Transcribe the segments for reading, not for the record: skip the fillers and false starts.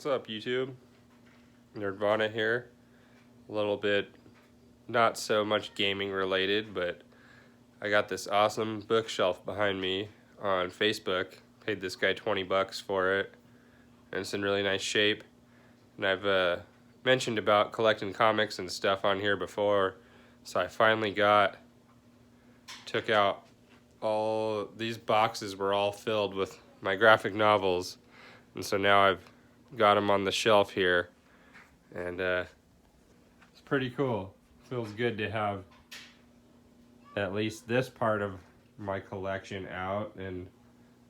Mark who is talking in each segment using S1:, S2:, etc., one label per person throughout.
S1: What's up, YouTube? Nerdvana here. A little bit not so much gaming related, but I got this awesome bookshelf behind me on Facebook. Paid this guy 20 bucks for it, and it's in really nice shape. And I've mentioned about collecting comics and stuff on here before, so I finally took out all these boxes were all filled with my graphic novels, and so now I've got them on the shelf here, and it's pretty cool. Feels good to have at least this part of my collection out and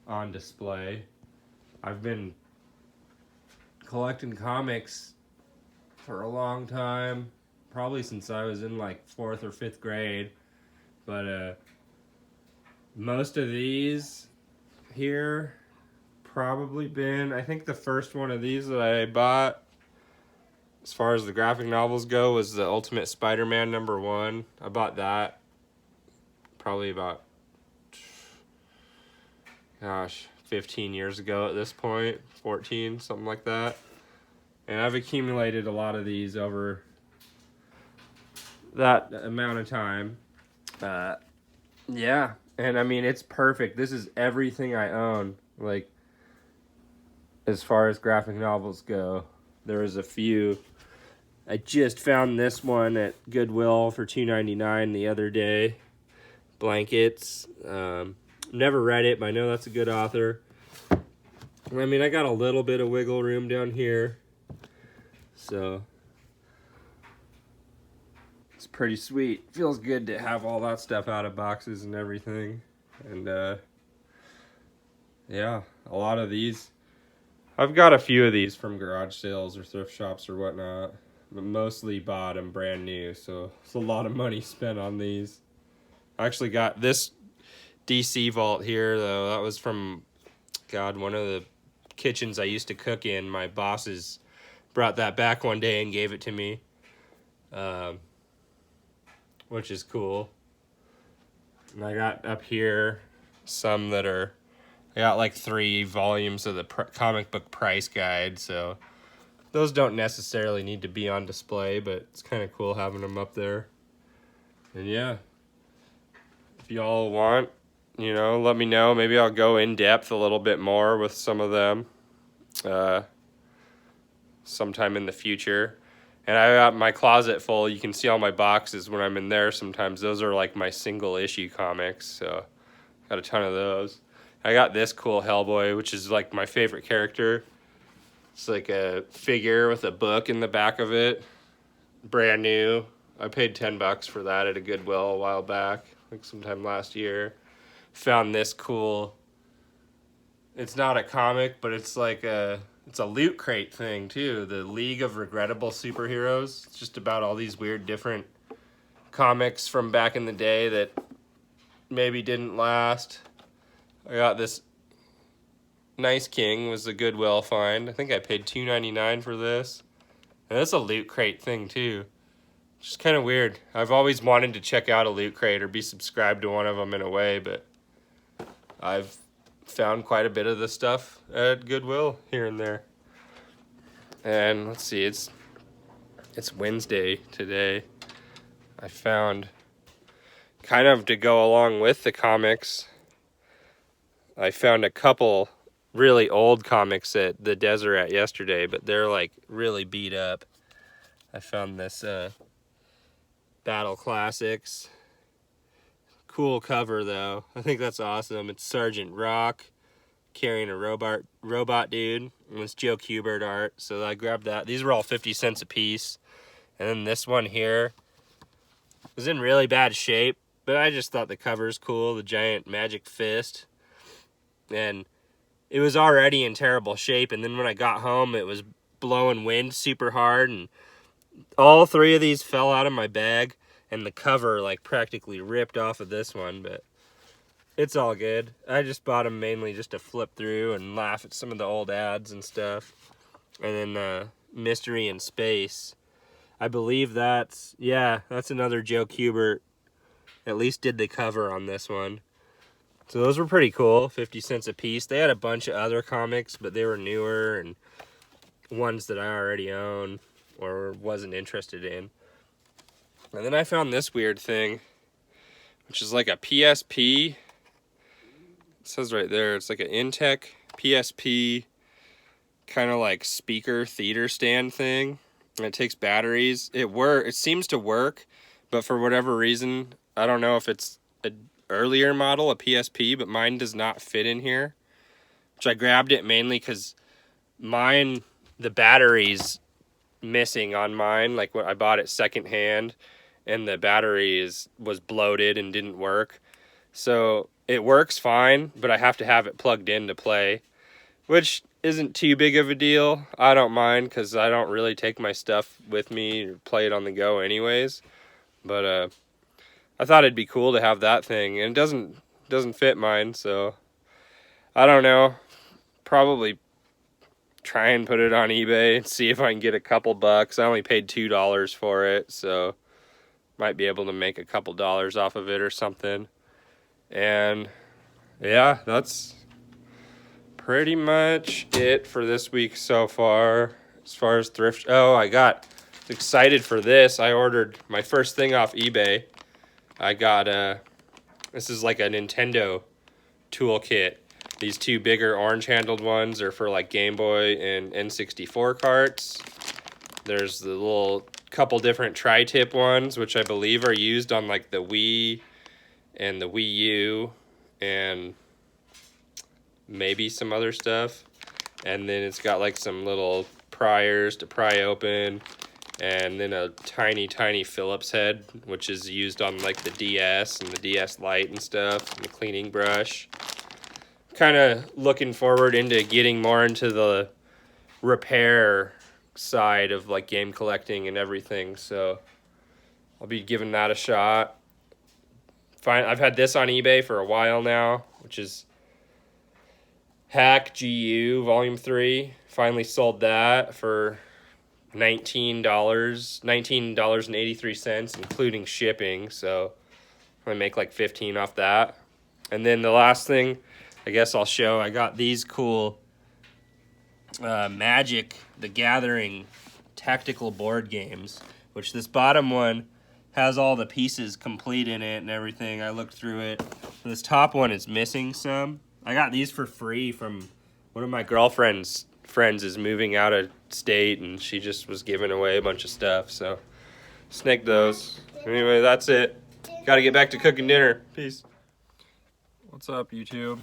S1: on display. I've been collecting comics for a long time, probably since I was in like 4th or 5th grade, but most of these here probably been, I think the first one of these that I bought as far as the graphic novels go was the Ultimate Spider-Man #1. I bought that probably about 15 years ago at this point, 14, something like that. And I've accumulated a lot of these over that amount of time. Yeah, and I mean, it's perfect. This is everything I own, like, as far as graphic novels go. There is a few. I just found this one at Goodwill for $2.99 the other day. Blankets. Never read it, but I know that's a good author. I mean, I got a little bit of wiggle room down here, so it's pretty sweet. Feels good to have all that stuff out of boxes and everything. And yeah, a lot of these. I've got a few of these from garage sales or thrift shops or whatnot, but mostly bought them brand new, so it's a lot of money spent on these. I actually got this DC vault here, though. That was from, one of the kitchens I used to cook in. My bosses brought that back one day and gave it to me, which is cool. And I got up here some that are, I got like 3 volumes of the comic book price guide, so those don't necessarily need to be on display, but it's kind of cool having them up there. And yeah, if y'all want, let me know. Maybe I'll go in depth a little bit more with some of them sometime in the future. And I got my closet full. You can see all my boxes when I'm in there sometimes. Those are like my single issue comics, so got a ton of those. I got this cool Hellboy, which is like my favorite character. It's like a figure with a book in the back of it. Brand new. I paid 10 bucks for that at a Goodwill a while back, like sometime last year. Found this cool, it's not a comic, but it's like it's a loot crate thing too. The League of Regrettable Superheroes. It's just about all these weird different comics from back in the day that maybe didn't last. I got this Nice King, was a Goodwill find. I think I paid $2.99 for this. And that's a loot crate thing too. Just kind of weird. I've always wanted to check out a loot crate or be subscribed to one of them in a way, but I've found quite a bit of this stuff at Goodwill here and there. And let's see, it's Wednesday today. I found, kind of to go along with the comics, I found a couple really old comics at the Deseret yesterday, but they're like really beat up. I found this Battle Classics. Cool cover though. I think that's awesome. It's Sergeant Rock carrying a robot dude. And it's Joe Kubert art, so I grabbed that. These were all 50 cents a piece. And then this one here was in really bad shape, but I just thought the cover's cool. The giant magic fist. And it was already in terrible shape, and then when I got home it was blowing wind super hard, and all 3 of these fell out of my bag, and the cover like practically ripped off of this one, but it's all good. I just bought them mainly just to flip through and laugh at some of the old ads and stuff. And then Mystery in Space, I believe that's another Joe Kubert. At least did the cover on this one. So those were pretty cool, 50 cents a piece. They had a bunch of other comics, but they were newer and ones that I already own or wasn't interested in. And then I found this weird thing, which is like a PSP. It says right there, it's like an Intech PSP kind of like speaker theater stand thing. And it takes batteries. It seems to work, but for whatever reason, I don't know if it's an earlier model, a PSP, but mine does not fit in here. Which I grabbed it mainly because mine, the battery's missing on mine. Like when I bought it secondhand, and the battery was bloated and didn't work. So it works fine, but I have to have it plugged in to play, which isn't too big of a deal. I don't mind because I don't really take my stuff with me or play it on the go anyways. But I thought it'd be cool to have that thing, and it doesn't fit mine, so I don't know. Probably try and put it on eBay and see if I can get a couple bucks. I only paid $2 for it, so might be able to make a couple dollars off of it or something. And yeah, that's pretty much it for this week so far as thrift. Oh, I got excited for this. I ordered my first thing off eBay. I got this is like a Nintendo toolkit. These two bigger orange handled ones are for like Game Boy and N64 carts. There's the little couple different tri-tip ones, which I believe are used on like the Wii and the Wii U and maybe some other stuff. And then it's got like some little priers to pry open, and then a tiny Phillips head, which is used on like the DS and the DS Lite and stuff, and the cleaning brush. Kind of looking forward into getting more into the repair side of like game collecting and everything, so I'll be giving that a shot. Fine, I've had this on eBay for a while now, which is Hack GU Volume 3. Finally sold that for $19.83, including shipping, so I make like 15 off that. And then the last thing I guess I'll show, I got these cool Magic the Gathering tactical board games, which this bottom one has all the pieces complete in it and everything. I looked through it. This top one is missing some. I got these for free from one of my girlfriend's friends is moving out of state, and she just was giving away a bunch of stuff, so snagged those. Anyway, that's it. Got to get back to cooking dinner. Peace. What's up, YouTube?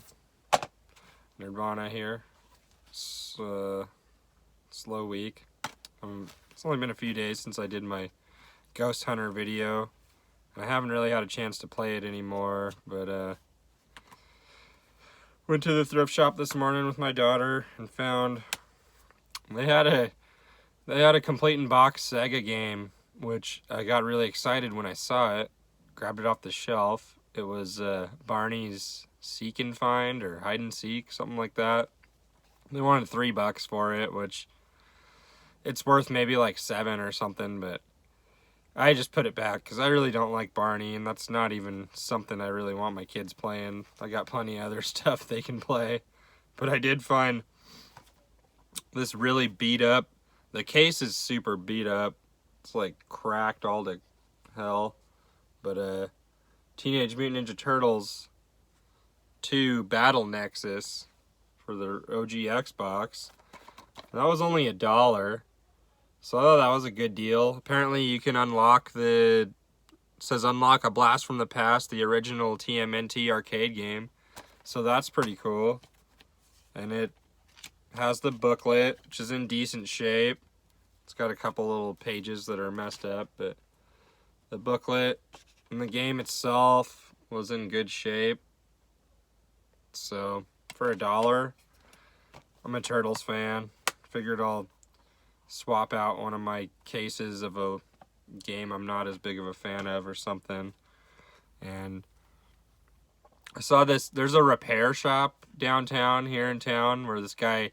S1: Nirvana here. It's a slow week. It's only been a few days since I did my Ghost Hunter video. I haven't really had a chance to play it anymore, but went to the thrift shop this morning with my daughter and found they had a complete in box Sega game, which I got really excited when I saw it. Grabbed it off the shelf. It was Barney's Seek and Find or Hide and Seek, something like that. They wanted $3 for it, which it's worth maybe like $7 or something, but I just put it back because I really don't like Barney, and that's not even something I really want my kids playing. I got plenty of other stuff they can play. But I did find this really beat up. The case is super beat up. It's like cracked all to hell. But Teenage Mutant Ninja Turtles 2 Battle Nexus for the OG Xbox. That was only $1. So I thought that was a good deal. Apparently you can unlock it says unlock a Blast from the Past, the original TMNT arcade game. So that's pretty cool. And it has the booklet, which is in decent shape. It's got a couple little pages that are messed up, but the booklet and the game itself was in good shape. So for $1, I'm a Turtles fan. Figured I'll swap out one of my cases of a game I'm not as big of a fan of or something. And I saw there's a repair shop downtown here in town where this guy,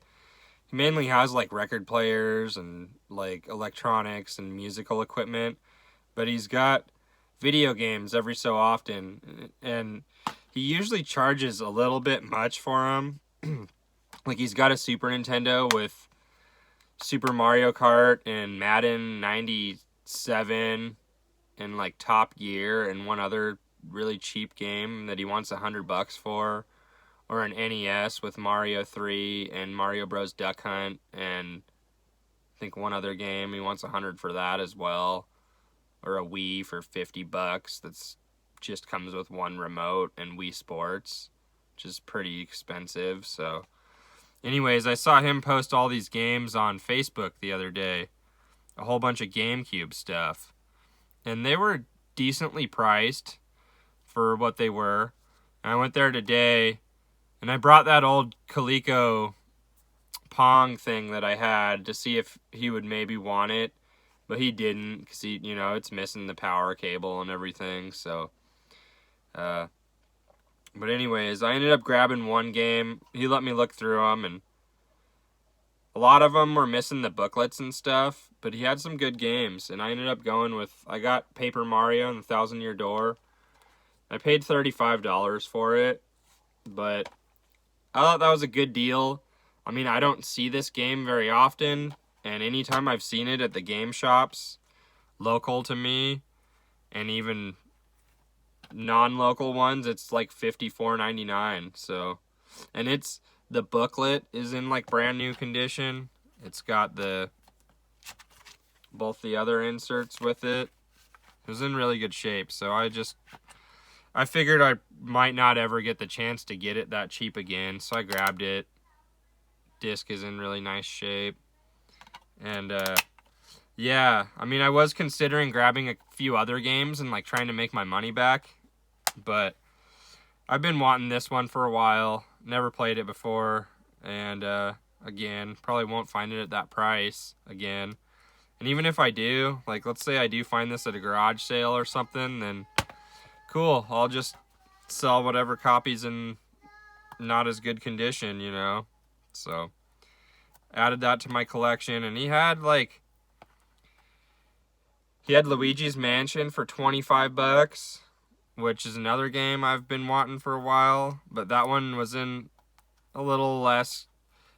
S1: he mainly has like record players and like electronics and musical equipment, but he's got video games every so often, and he usually charges a little bit much for them. Like he's got a Super Nintendo with Super Mario Kart and Madden 97 and like Top Gear and one other really cheap game that he wants $100 for, or an NES with Mario 3 and Mario Bros. Duck Hunt, and I think one other game he wants $100 for that as well, or a Wii for $50 that's just comes with one remote and Wii Sports, which is pretty expensive. So anyways, I saw him post all these games on Facebook the other day, a whole bunch of GameCube stuff, and they were decently priced for what they were. And I went there today, and I brought that old Coleco Pong thing that I had to see if he would maybe want it, but he didn't, because it's missing the power cable and everything. So, but anyways, I ended up grabbing one game. He let me look through them, and a lot of them were missing the booklets and stuff, but he had some good games, and I ended up going with, I got Paper Mario and the Thousand Year Door. I paid $35 for it, but I thought that was a good deal. I mean, I don't see this game very often, and anytime I've seen it at the game shops, local to me, and even non-local ones, it's like $54.99. So, and the booklet is in like brand new condition. It's got both the other inserts with it. It was in really good shape, so I figured I might not ever get the chance to get it that cheap again, so I grabbed it. Disc is in really nice shape. And, yeah, I mean, I was considering grabbing a few other games and, like, trying to make my money back, but I've been wanting this one for a while. Never played it before, and, again, probably won't find it at that price again. And even if I do, like, let's say I do find this at a garage sale or something, then cool, I'll just sell whatever copy's in not as good condition, So, added that to my collection, and he had Luigi's Mansion for $25, which is another game I've been wanting for a while, but that one was in a little less,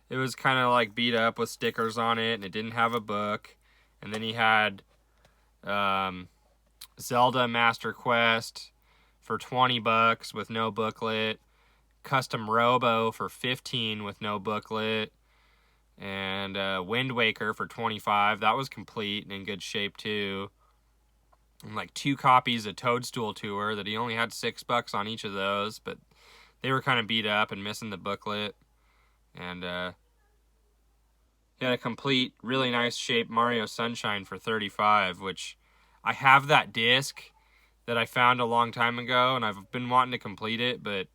S1: it was kind of like beat up with stickers on it, and it didn't have a book. And then he had Zelda Master Quest for $20 with no booklet, Custom Robo for $15 with no booklet, and Wind Waker for $25. That was complete and in good shape too. And like 2 copies of Toadstool Tour that he only had $6 on each of those, but they were kind of beat up and missing the booklet. And he had a complete, really nice shape Mario Sunshine for $35, which I have that disc that I found a long time ago, and I've been wanting to complete it, but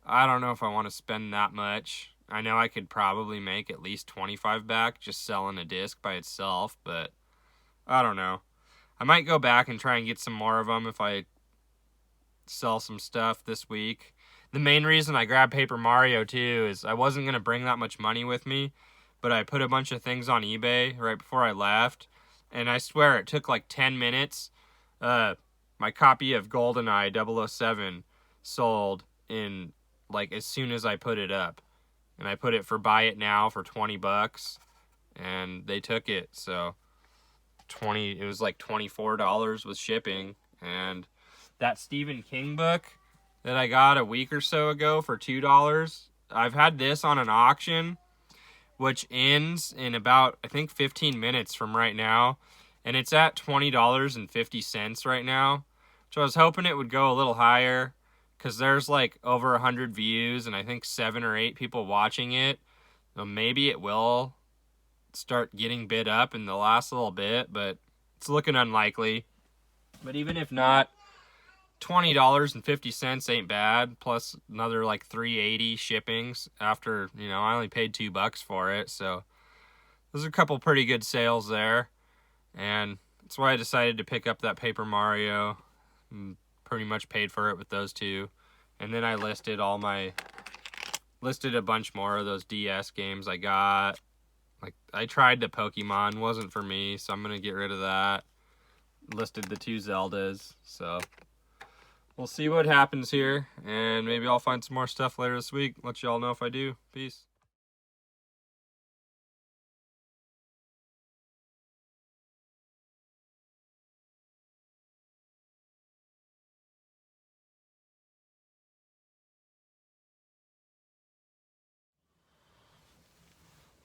S1: I don't know if I want to spend that much. I know I could probably make at least $25 back just selling a disc by itself, but I don't know. I might go back and try and get some more of them if I sell some stuff this week. The main reason I grabbed Paper Mario too is I wasn't going to bring that much money with me, but I put a bunch of things on eBay right before I left, and I swear it took like 10 minutes. My copy of GoldenEye 007 sold in like as soon as I put it up, and I put it for buy it now for $20, and they took it. So it was like $24 with shipping. And that Stephen King book that I got a week or so ago for $2, I've had this on an auction, which ends in about, I think, 15 minutes from right now, and it's at $20.50 right now, which I was hoping it would go a little higher, because there's like over 100 views, and I think 7 or 8 people watching it, so maybe it will start getting bid up in the last little bit, but it's looking unlikely. But even if not, $20.50 ain't bad, plus another like $3.80 shippings after, I only paid $2 for it, so there's a couple pretty good sales there, and that's why I decided to pick up that Paper Mario, and pretty much paid for it with those two. And then I listed a bunch more of those DS games I got. Like, I tried the Pokemon, wasn't for me, so I'm gonna get rid of that. Listed the 2 Zeldas, so we'll see what happens here, and maybe I'll find some more stuff later this week. Let y'all know if I do. Peace.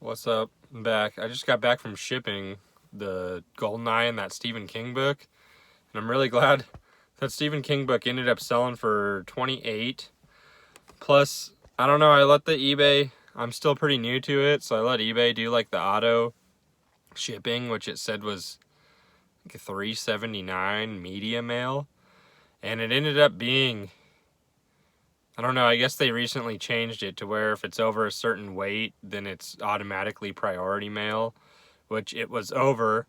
S1: What's up? I'm back. I just got back from shipping the GoldenEye and that Stephen King book, and I'm really glad that Stephen King book ended up selling for $28. Plus, I don't know, I let the eBay, I'm still pretty new to it, so I let eBay do like the auto shipping, which it said was like $3.79 media mail, and it ended up being, I don't know, I guess they recently changed it to where if it's over a certain weight, then it's automatically priority mail, which it was over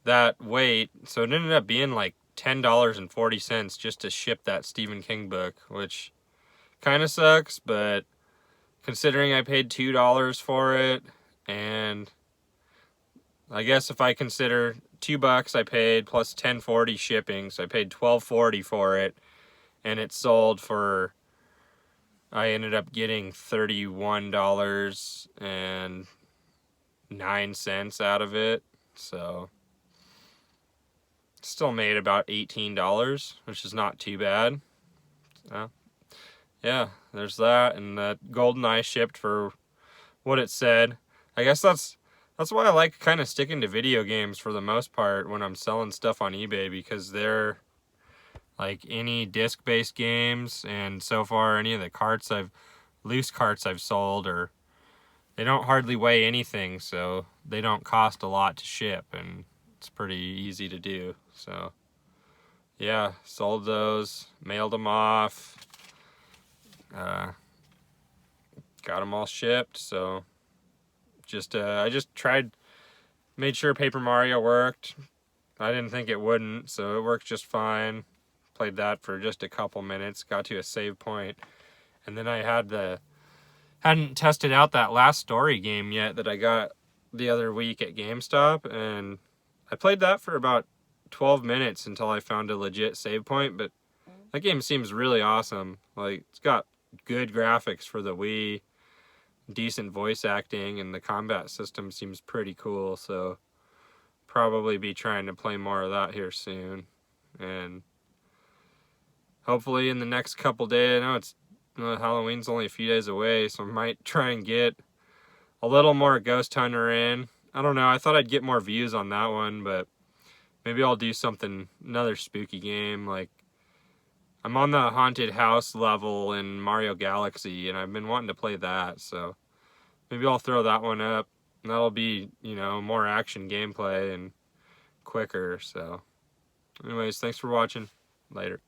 S1: that weight, so it ended up being like $10.40 just to ship that Stephen King book, which kind of sucks, but considering I paid $2 for it, and I guess if I consider $2 I paid plus $10.40 shipping, so I paid $12.40 for it, and it sold for, I ended up getting $31.09 out of it, so still made about $18, which is not too bad. Yeah, there's that, and that GoldenEye shipped for what it said. I guess that's why I like kind of sticking to video games for the most part when I'm selling stuff on eBay, because they're like any disc-based games, and so far any of the loose carts I've sold, or they don't hardly weigh anything, so they don't cost a lot to ship, and it's pretty easy to do. So yeah, sold those, mailed them off, got them all shipped. So I just made sure Paper Mario worked. I didn't think it wouldn't, so it worked just fine. Played that for just a couple minutes, got to a save point, and then I hadn't tested out that last story game yet that I got the other week at GameStop, and I played that for about 12 minutes until I found a legit save point. But that game seems really awesome. Like, it's got good graphics for the Wii, decent voice acting, and the combat system seems pretty cool, so probably be trying to play more of that here soon. And hopefully in the next couple days, I know Halloween's only a few days away, so I might try and get a little more Ghost Hunter in. I don't know, I thought I'd get more views on that one, but maybe I'll do another spooky game. Like, I'm on the haunted house level in Mario Galaxy, and I've been wanting to play that, so maybe I'll throw that one up, and that'll be, more action gameplay and quicker. So anyways, thanks for watching. Later.